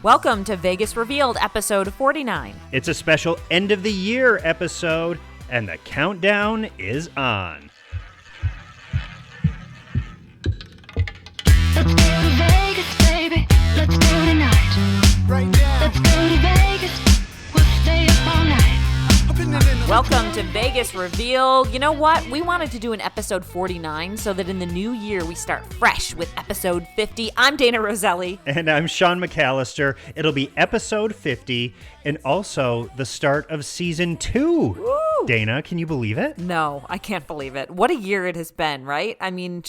Welcome to Vegas Revealed, episode 49. It's a special end of the year episode, and the countdown is on. Let's go to Vegas, baby. Let's go tonight. Right now. Let's go to Vegas. We'll stay up all night. Welcome to Vegas Revealed. You know what? We wanted to do an episode 49 so that in the new year we start fresh with episode 50. I'm Dayna Roselli. And I'm Sean McAllister. It'll be episode 50 and also the start of season 2. Woo! Dayna, can you believe it? No, I can't believe it. What a year it has been, right? I mean,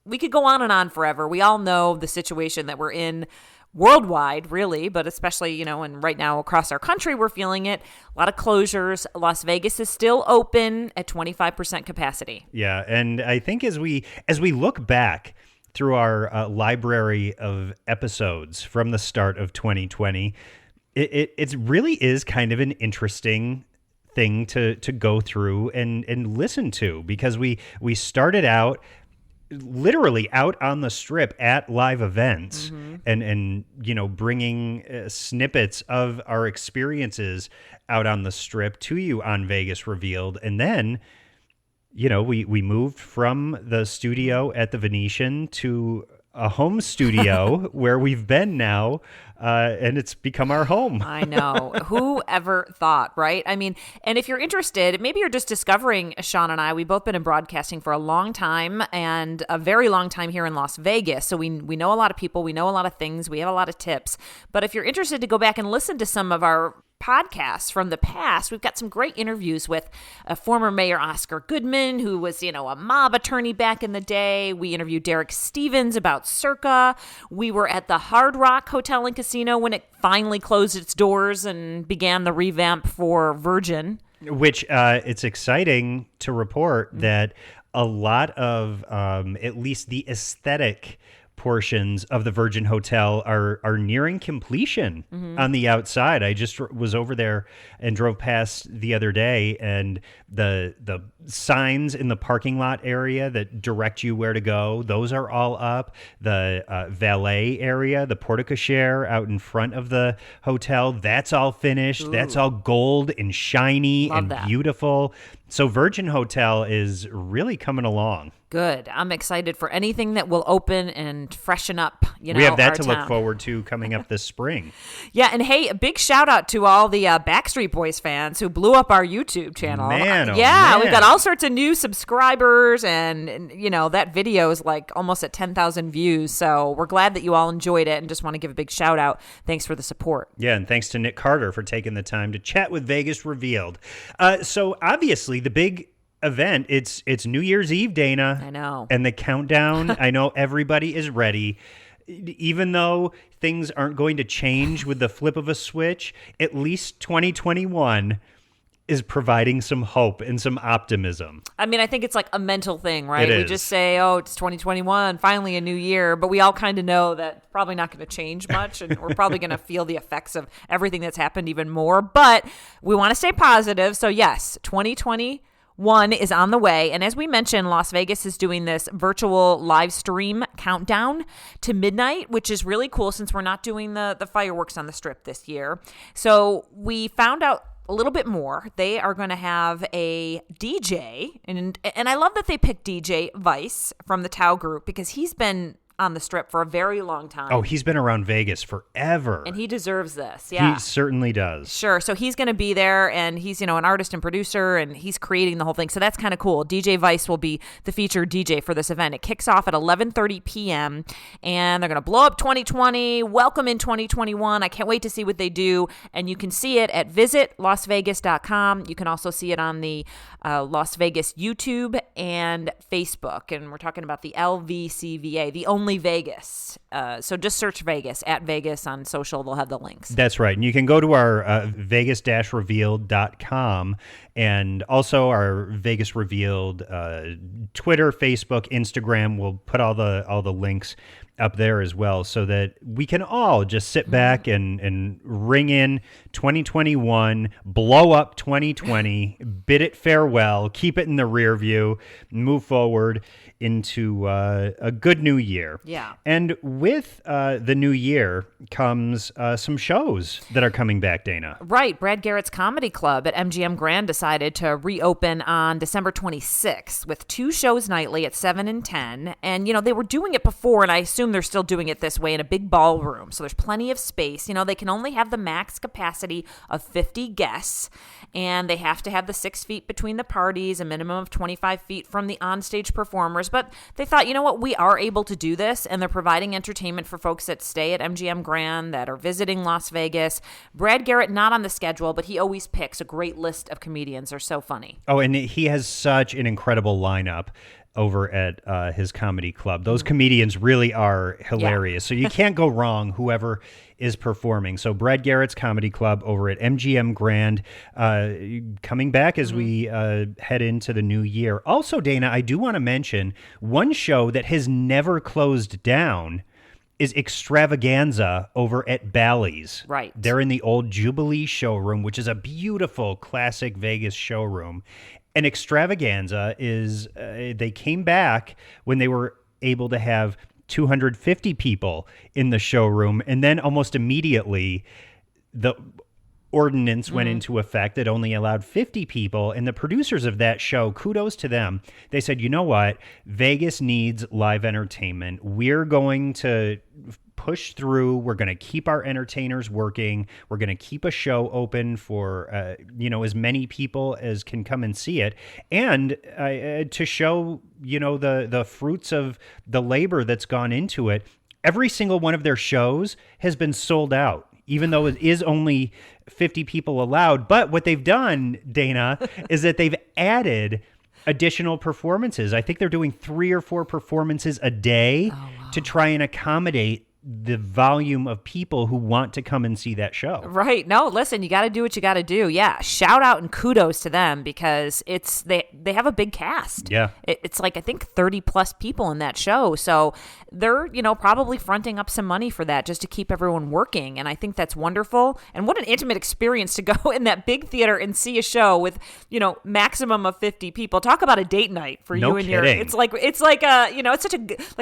we could go on and on forever. We all know the situation that we're in worldwide, really, but especially, and right now across our country, we're feeling it. A lot of closures. Las Vegas is still open at 25% capacity. Yeah, and I think as we look back through our library of episodes from the start of 2020, it really is kind of an interesting thing to go through and listen to, because we started out literally out on the strip at live events and bringing snippets of our experiences out on the strip to you on Vegas Revealed. And then, we moved from the studio at the Venetian to a home studio where we've been now, and it's become our home. I know. Who ever thought, right? I mean, and if you're interested, maybe you're just discovering Sean and I. We've both been in broadcasting for a long time, and a very long time here in Las Vegas. So we know a lot of people. We know a lot of things. We have a lot of tips. But if you're interested to go back and listen to some of our podcasts from the past, we've got some great interviews with former Mayor Oscar Goodman, who was, a mob attorney back in the day. We interviewed Derek Stevens about Circa. We were at the Hard Rock Hotel and Casino when it finally closed its doors and began the revamp for Virgin. Which it's exciting to report that a lot of at least the aesthetic portions of the Virgin Hotel are nearing completion on the outside. I just was over there and drove past the other day, and the signs in the parking lot area that direct you where to go, those are all up. The valet area, the porte-cochere out in front of the hotel, that's all finished. Ooh. That's all gold and shiny. Love and that. Beautiful. So Virgin Hotel is really coming along. Good. I'm excited for anything that will open and freshen up, we have that to town. Look forward to coming up this spring. Yeah, and hey, a big shout out to all the Backstreet Boys fans who blew up our YouTube channel. Man, man. We've got all sorts of new subscribers, and that video is like almost at 10,000 views. So we're glad that you all enjoyed it, and just want to give a big shout out. Thanks for the support. Yeah, and thanks to Nick Carter for taking the time to chat with Vegas Revealed. So obviously the big event, it's New Year's Eve, Dayna. I know. And the countdown, I know everybody is ready. Even though things aren't going to change with the flip of a switch, at least 2021 is providing some hope and some optimism. I mean, I think it's like a mental thing, right? We just say, it's 2021, finally a new year, but we all kind of know that it's probably not going to change much, and we're probably going to feel the effects of everything that's happened even more, but we want to stay positive. So yes, 2021 is on the way. And as we mentioned, Las Vegas is doing this virtual live stream countdown to midnight, which is really cool since we're not doing the fireworks on the strip this year. So we found out a little bit more. They are going to have a DJ, and I love that they picked DJ Vice from the Tao Group, because he's been on the strip for a very long time. Oh, he's been around Vegas forever. And he deserves this. Yeah. He certainly does. Sure. So he's going to be there, and he's, an artist and producer, and he's creating the whole thing. So that's kind of cool. DJ Vice will be the featured DJ for this event. It kicks off at 11:30 p.m. and they're going to blow up 2020, welcome in 2021. I can't wait to see what they do. And you can see it at visitlasvegas.com. You can also see it on the Las Vegas YouTube and Facebook. And we're talking about the LVCVA, the Only Vegas. So just search Vegas, at Vegas on social. They'll have the links. That's right. And you can go to our vegas-revealed.com, and also our Vegas Revealed Twitter, Facebook, Instagram. We'll put all the links up there as well, so that we can all just sit back and ring in 2021, blow up 2020, bid it farewell, keep it in the rear view, move forward into a good new year. Yeah. And with the new year comes some shows that are coming back, Dayna. Right. Brad Garrett's Comedy Club at MGM Grand decided to reopen on December 26th with 2 shows nightly at 7 and 10. And, they were doing it before, and I assume they're still doing it this way in a big ballroom. So there's plenty of space. They can only have the max capacity of 50 guests, and they have to have the 6 feet between the parties, a minimum of 25 feet from the onstage performers. But they thought, we are able to do this, and they're providing entertainment for folks that stay at MGM Grand, that are visiting Las Vegas. Brad Garrett not on the schedule, but he always picks a great list of comedians. They're so funny. Oh, and he has such an incredible lineup over at his comedy club. Those comedians really are hilarious. So you can't go wrong, whoever is performing. So Brad Garrett's Comedy Club over at MGM Grand, coming back as we head into the new year. Also, Dayna, I do want to mention one show that has never closed down is Extravaganza over at Bally's. Right. They're in the old Jubilee showroom, which is a beautiful classic Vegas showroom. And Extravaganza is, they came back when they were able to have 250 people in the showroom. And then almost immediately, the ordinance went into effect that only allowed 50 people. And the producers of that show, kudos to them, they said, you know what? Vegas needs live entertainment. We're going to push through. We're going to keep our entertainers working. We're going to keep a show open for, as many people as can come and see it. And to show, the fruits of the labor that's gone into it, every single one of their shows has been sold out, even though it is only 50 people allowed. But what they've done, Dayna, is that they've added additional performances. I think they're doing 3 or 4 performances a day to try and accommodate the volume of people who want to come and see that show. Right. No, listen, you got to do what you got to do. Yeah. Shout out and kudos to them, because they have a big cast. Yeah. It's like, I think 30 plus people in that show. So they're, probably fronting up some money for that just to keep everyone working. And I think that's wonderful. And what an intimate experience to go in that big theater and see a show with, maximum of 50 people. Talk about a date night for No you and kidding. it's like it's such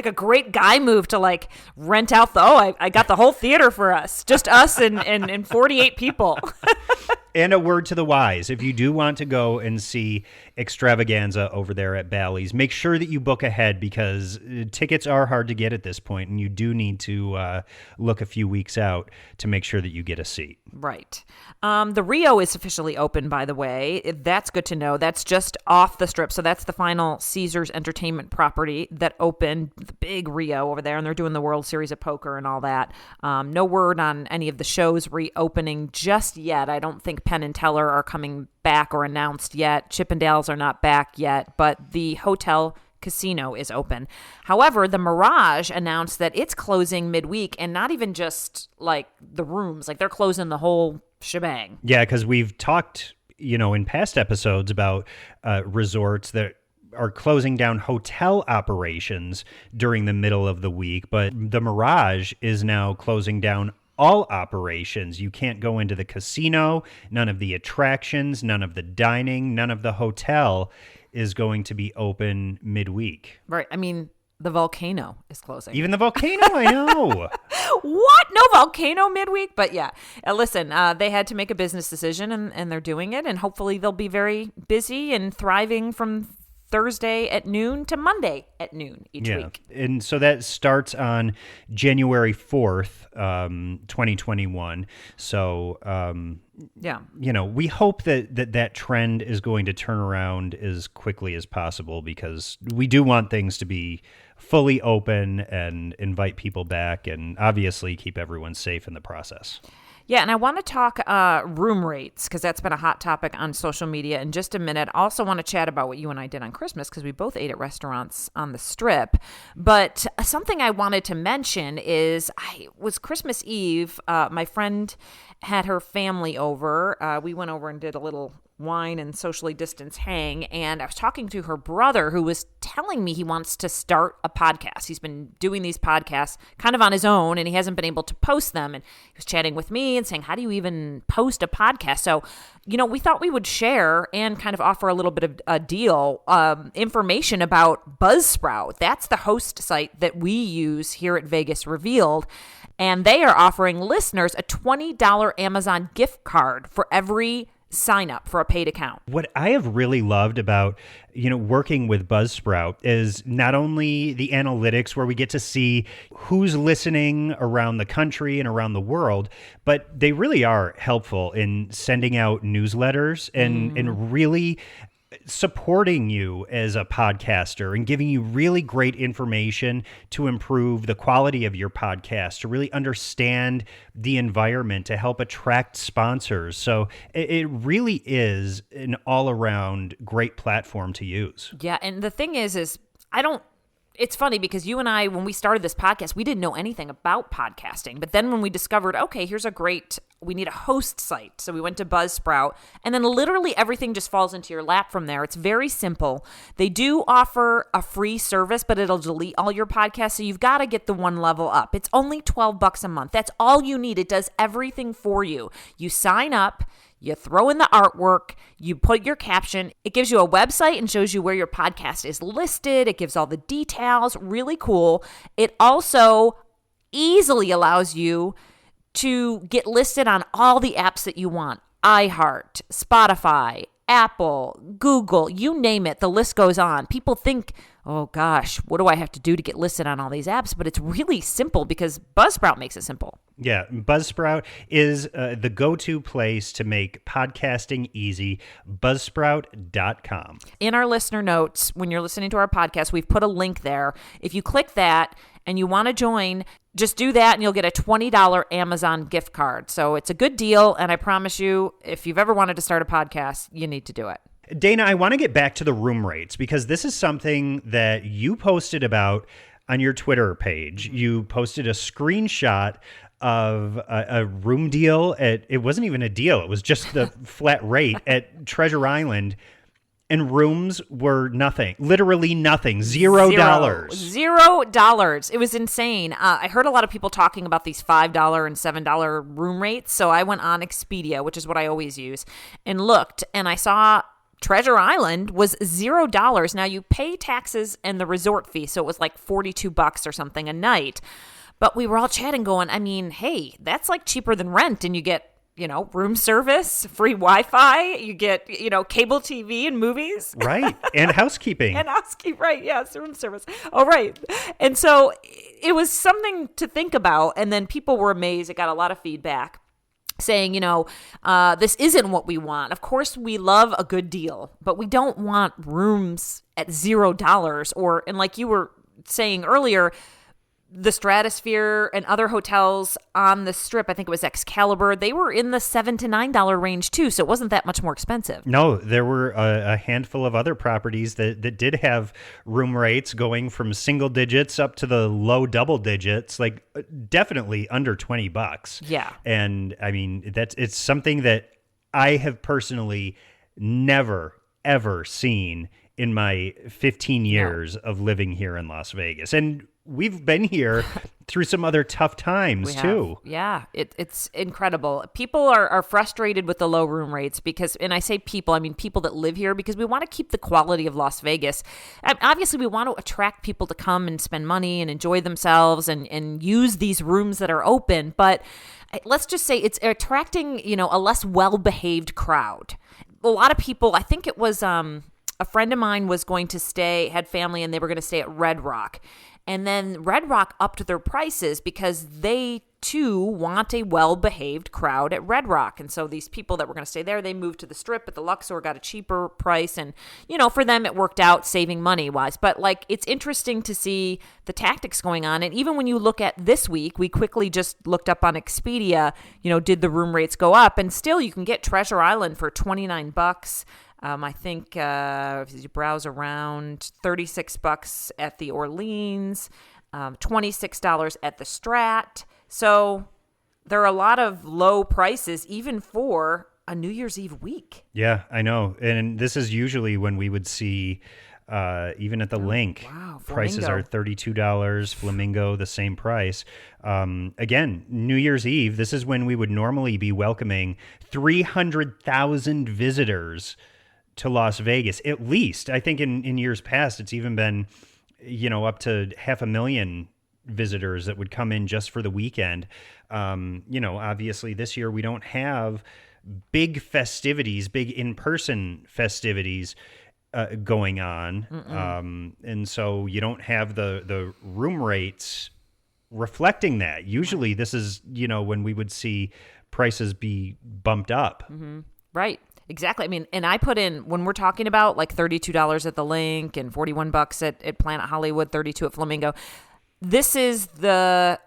a great guy move to like rent out I got the whole theater for us, just us and 48 people. And a word to the wise, if you do want to go and see Extravaganza over there at Bally's, make sure that you book ahead, because tickets are hard to get at this point, and you do need to look a few weeks out to make sure that you get a seat. Right. The Rio is officially open, by the way. That's good to know. That's just off the strip. So that's the final Caesars Entertainment property that opened, the big Rio over there, and they're doing the World Series of Poker and all that. No word on any of the shows reopening just yet. I don't think Penn and Teller are coming back or announced yet. Chippendales are not back yet, but the hotel casino is open. However, the Mirage announced that it's closing midweek, and not even just like the rooms, like they're closing the whole shebang. Yeah, because we've talked, in past episodes about resorts that are closing down hotel operations during the middle of the week, but the Mirage is now closing down all operations. You can't go into the casino, none of the attractions, none of the dining, none of the hotel is going to be open midweek. Right. I mean, the volcano is closing. Even the volcano, I know. What? No volcano midweek? But yeah, listen, they had to make a business decision, and they're doing it, and hopefully they'll be very busy and thriving from Thursday at noon to Monday at noon each week. And so that starts on January 4th, 2021. So, we hope that trend is going to turn around as quickly as possible, because we do want things to be fully open and invite people back, and obviously keep everyone safe in the process. Yeah, and I want to talk room rates, because that's been a hot topic on social media in just a minute. I also want to chat about what you and I did on Christmas, because we both ate at restaurants on the Strip. But something I wanted to mention is, was Christmas Eve. My friend had her family over. We went over and did a little wine and socially distance hang. And I was talking to her brother, who was telling me he wants to start a podcast. He's been doing these podcasts kind of on his own, and he hasn't been able to post them. And he was chatting with me and saying, how do you even post a podcast? So, we thought we would share and kind of offer a little bit of a deal, information about Buzzsprout. That's the host site that we use here at Vegas Revealed. And they are offering listeners a $20 Amazon gift card for every sign up for a paid account. What I have really loved about, working with Buzzsprout is not only the analytics where we get to see who's listening around the country and around the world, but they really are helpful in sending out newsletters and really supporting you as a podcaster and giving you really great information to improve the quality of your podcast, to really understand the environment, to help attract sponsors. So it really is an all-around great platform to use. Yeah, and the thing is it's funny because you and I, when we started this podcast, we didn't know anything about podcasting. But then when we discovered, okay, we need a host site. So we went to Buzzsprout, and then literally everything just falls into your lap from there. It's very simple. They do offer a free service, but it'll delete all your podcasts. So you've got to get the one level up. It's only $12 a month. That's all you need. It does everything for you. You sign up. You throw in the artwork, you put your caption, it gives you a website and shows you where your podcast is listed. It gives all the details, really cool. It also easily allows you to get listed on all the apps that you want. iHeart, Spotify, Apple, Google, you name it, the list goes on. People think, oh gosh, what do I have to do to get listed on all these apps? But it's really simple because Buzzsprout makes it simple. Yeah, Buzzsprout is the go-to place to make podcasting easy, buzzsprout.com. In our listener notes, when you're listening to our podcast, we've put a link there. If you click that and you want to join, just do that and you'll get a $20 Amazon gift card. So it's a good deal, and I promise you, if you've ever wanted to start a podcast, you need to do it. Dayna, I want to get back to the room rates because this is something that you posted about on your Twitter page. You posted a screenshot of a room deal it wasn't even a deal. It was just the flat rate at Treasure Island. And rooms were nothing, literally nothing, $0. $0. It was insane. I heard a lot of people talking about these $5 and $7 room rates. So I went on Expedia, which is what I always use, and looked, and I saw Treasure Island was $0. Now you pay taxes and the resort fee, so it was like $42 or something a night. But we were all chatting going, I mean, hey, that's like cheaper than rent, and you get room service, free Wi-Fi, you get, cable TV and movies. Right. And housekeeping. Right. Yeah, it's room service. Oh, right. And so it was something to think about. And then people were amazed. It got a lot of feedback saying, this isn't what we want. Of course, we love a good deal, but we don't want rooms at $0 and like you were saying earlier, the Stratosphere and other hotels on the Strip, I think it was Excalibur, they were in the $7 to $9 range too, so it wasn't that much more expensive. No, there were a handful of other properties that did have room rates going from single digits up to the low double digits, like definitely under $20. Yeah. And I mean, it's something that I have personally never, ever seen in my 15 years of living here in Las Vegas. And we've been here through some other tough times too. Yeah, it's incredible. People are frustrated with the low room rates because, and I say people, I mean people that live here, because we want to keep the quality of Las Vegas. Obviously, we want to attract people to come and spend money and enjoy themselves and use these rooms that are open. But let's just say it's attracting, a less well-behaved crowd. A lot of people, I think it was a friend of mine was going to had family, and they were going to stay at Red Rock. And then Red Rock upped their prices because they, too, want a well-behaved crowd at Red Rock. And so these people that were going to stay there, they moved to the Strip, but the Luxor got a cheaper price. And, for them, it worked out saving money-wise. But, it's interesting to see the tactics going on. And even when you look at this week, we quickly just looked up on Expedia, did the room rates go up? And still, you can get Treasure Island for $29. I think if you browse around, $36 at the Orleans, $26 at the Strat. So there are a lot of low prices, even for a New Year's Eve week. Yeah, I know. And this is usually when we would see, even at the Link, wow, prices Flamingo. are $32. Flamingo, the same price. Again, New Year's Eve, this is when we would normally be welcoming 300,000 visitors to Las Vegas, at least. I think in years past, it's even been, up to 500,000 visitors that would come in just for the weekend. Obviously this year we don't have big festivities, big in-person festivities going on. And so you don't have the room rates reflecting that. Usually this is, when we would see prices be bumped up. Mm-hmm. Right. Exactly. I mean, and I put in, when we're talking about like $32 at the Link and $41 at Planet Hollywood, $32 at Flamingo, this is the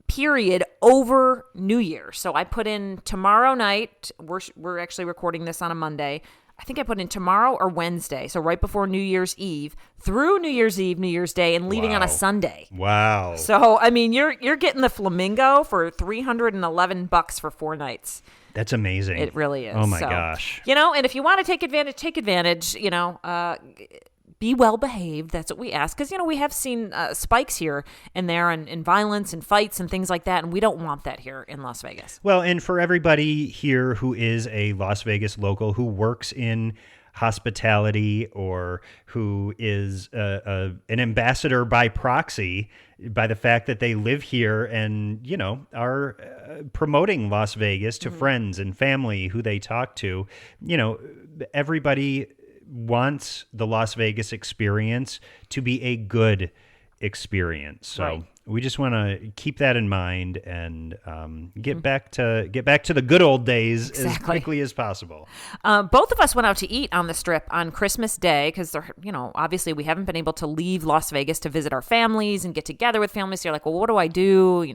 period over New Year. So I put in tomorrow night. We're actually recording this on a Monday. I think I put in tomorrow or Wednesday. So right before New Year's Eve through New Year's Eve, New Year's Day, and leaving on a Sunday. Wow. So, I mean, you're getting the Flamingo for $311 for 4 nights. That's amazing. It really is. Oh my So, gosh. and if you want to take advantage, be well behaved. That's what we ask. Because, we have seen spikes here and there and violence and fights and things like that. And we don't want that here in Las Vegas. Well, and for everybody here who is a Las Vegas local who works in hospitality or who is an ambassador by proxy, by the fact that they live here and, are promoting Las Vegas to friends and family who they talk to, everybody wants the Las Vegas experience to be a good experience. So Right. we just want to keep that in mind and get back to the good old days as Exactly. quickly as possible. Both of us went out to eat on the Strip on Christmas Day because, obviously we haven't been able to leave Las Vegas to visit our families and get together with families. So you're like, well, what do I do?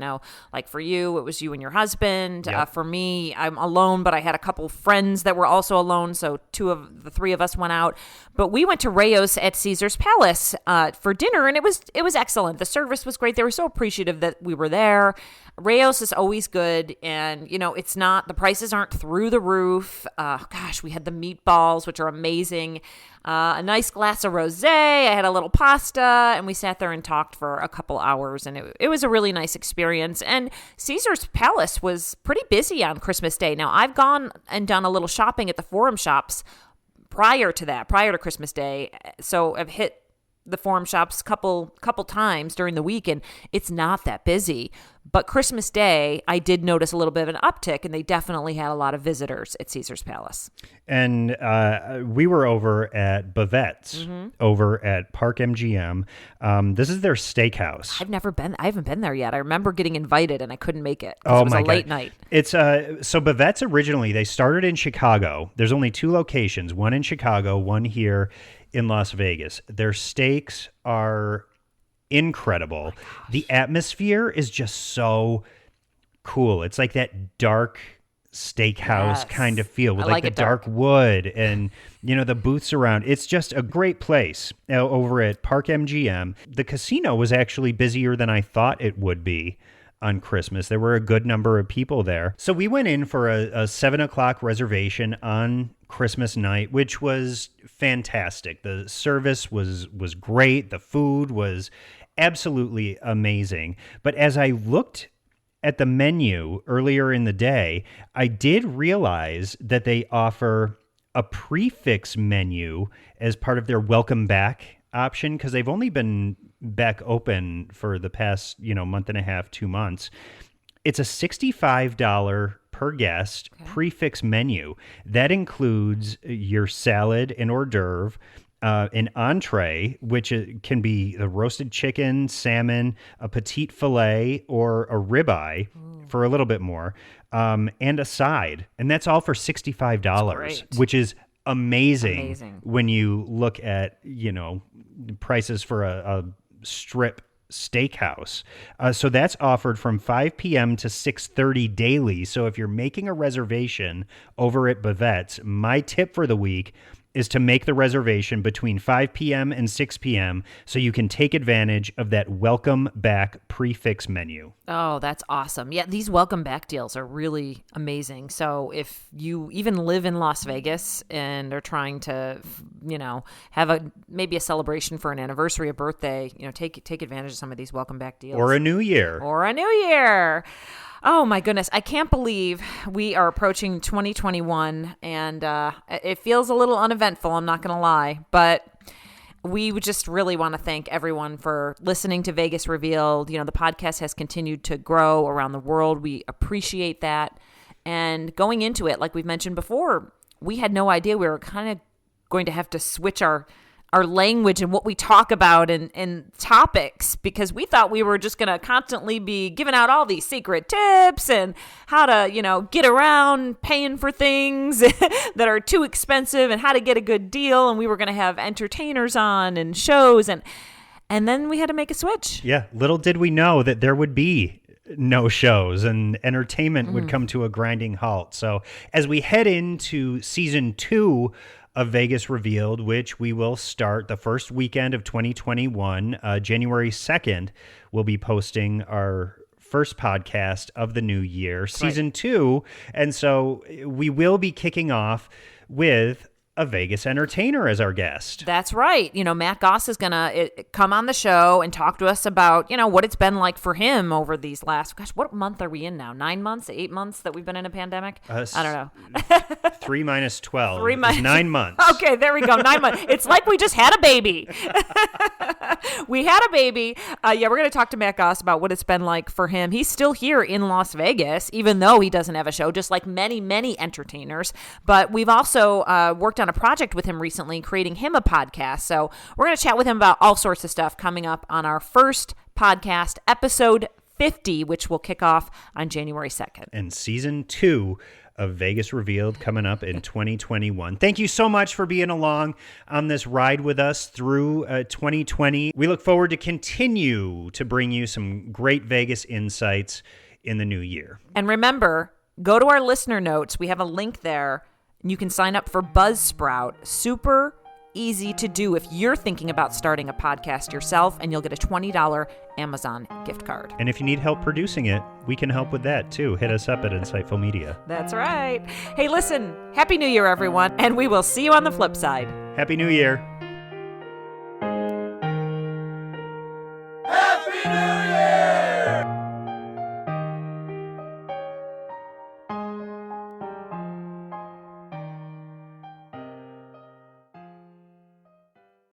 Like for you, it was you and your husband. Yep. For me, I'm alone, but I had a couple friends that were also alone. So 2 of the 3 of us went out. But we went to Rayo's at Caesar's Palace for dinner, and it was excellent. The service was great. They were so appreciative that we were there. Rayo's is always good, and it's not, the prices aren't through the roof. We had the meatballs, which are amazing. A nice glass of rosé. I had a little pasta, and we sat there and talked for a couple hours, and it was a really nice experience. And Caesar's Palace was pretty busy on Christmas Day. Now, I've gone and done a little shopping at the Forum Shops prior to Christmas Day, so I've hit the Forum Shops couple times during the week, and it's not that busy. But Christmas Day, I did notice a little bit of an uptick, and they definitely had a lot of visitors at Caesar's Palace. And we were over at Bavette's, over at Park MGM. This is their steakhouse. I haven't been there yet. I remember getting invited, and I couldn't make it. Oh, It was my a late God. night. It's so Bavette's originally, they started in Chicago. There's only 2 locations, one in Chicago, one here in Las Vegas. Their steaks are incredible. The atmosphere is just so cool. It's like that dark steakhouse Yes. kind of feel with I like like the it dark. wood and the booths around. It's just a great place over at Park MGM. The casino was actually busier than I thought it would be on Christmas. There were a good number of people there. So we went in for a 7:00 reservation on Christmas night, which was fantastic. The service was great. The food was absolutely amazing. But as I looked at the menu earlier in the day, I did realize that they offer a prefix menu as part of their welcome back option, because they've only been back open for the past, month and a half, 2 months. It's a $65 per guest prefix menu. That includes your salad and hors d'oeuvre, an entree, which can be the roasted chicken, salmon, a petite filet, or a ribeye for a little bit more, and a side. And that's all for $65, That's which is amazing, Amazing. when you look at, prices for a strip steakhouse. So that's offered from 5 p.m. to 6:30 daily. So if you're making a reservation over at Bavette's, my tip for the week is to make the reservation between 5 p.m. and 6 p.m. so you can take advantage of that welcome back prefix menu. Oh, that's awesome. Yeah, these welcome back deals are really amazing. So if you even live in Las Vegas and are trying to, have maybe a celebration for an anniversary, a birthday, take advantage of some of these welcome back deals. Or a new year. Oh my goodness. I can't believe we are approaching 2021 and it feels a little uneventful, I'm not going to lie, but we would just really want to thank everyone for listening to Vegas Revealed. The podcast has continued to grow around the world. We appreciate that. And going into it, like we've mentioned before, we had no idea we were kind of going to have to switch our language and what we talk about and topics, because we thought we were just going to constantly be giving out all these secret tips and how to, get around paying for things that are too expensive and how to get a good deal. And we were going to have entertainers on and shows. And then we had to make a switch. Yeah. Little did we know that there would be no shows and entertainment would come to a grinding halt. So as we head into season 2 of Vegas Revealed, which we will start the first weekend of 2021. January 2nd, we'll be posting our first podcast of the new year, season 2. And so we will be kicking off with a Vegas entertainer as our guest. That's right. Matt Goss is going to come on the show and talk to us about, what it's been like for him over these last, what month are we in now? 9 months, 8 months that we've been in a pandemic? I don't know. 3 minus 12 is 9 months. Okay, there we go. 9 months. It's like we just had a baby. We had a baby. We're going to talk to Matt Goss about what it's been like for him. He's still here in Las Vegas, even though he doesn't have a show, just like many, many entertainers. But we've also worked on a project with him recently, creating him a podcast. So we're going to chat with him about all sorts of stuff coming up on our first podcast, episode 50, which will kick off on January 2nd. And season 2 of Vegas Revealed coming up in 2021. Thank you so much for being along on this ride with us through 2020. We look forward to continue to bring you some great Vegas insights in the new year. And remember, go to our listener notes. We have a link there. You can sign up for Buzzsprout. Super easy to do if you're thinking about starting a podcast yourself, and you'll get a $20 Amazon gift card. And if you need help producing it, we can help with that too. Hit us up at Insightful Media. That's right. Hey, listen, Happy New Year, everyone, and we will see you on the flip side. Happy New Year.